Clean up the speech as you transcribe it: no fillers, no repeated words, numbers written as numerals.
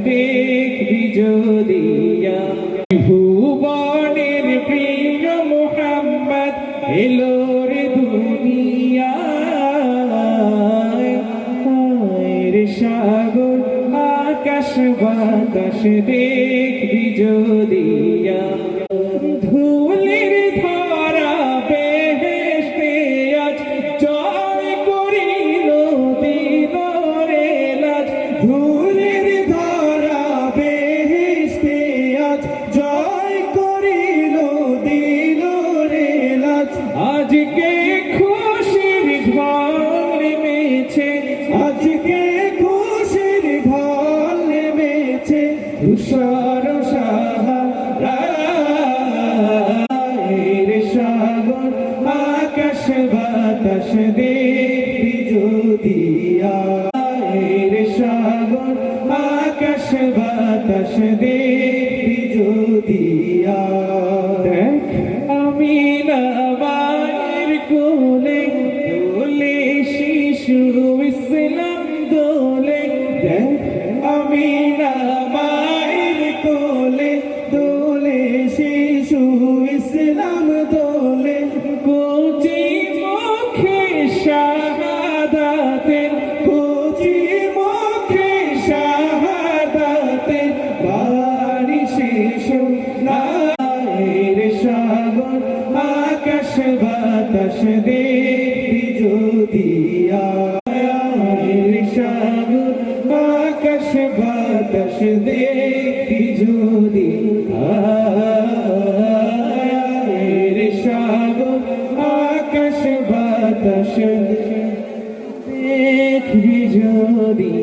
দেখবি যদি ভুবনের প্রিয় মুহাম্মদ এলো রে দুনিয়ায় রে সাগর আকাশ বাতাস দেখবি যদি ধুলির ধরা বেহেশতে আজ জয় করিল দিলরে লাজ ধুলির ধরা বেহেশতে আজ জয় করিল দিলরে লাজ আজকে খুশির ঢল নেমেছে আজকে খুশির ঢল নেমেছে তুষার সাহারা সাগর আকাশ বাতাস দেখবি যদি সাগর আকাশ বাতাস দেখবি যদি দেখ আমি না মায়ের কোলে দোলে শিশু ইসলাম দোলে দেখ আমি না মায়ের কোলে দোলে শিশু ইসলাম দোলে কোচি মুখে শাহাদাতের কোচি মুখে শাহাদাতের বাড়ি শেষ রে সাগর আকাশ বাতাস দেখবি যদি রে সাগর আকাশ বাতাস দেখবি যদি রে সাগর আকাশ বাতাস দেখবি যদি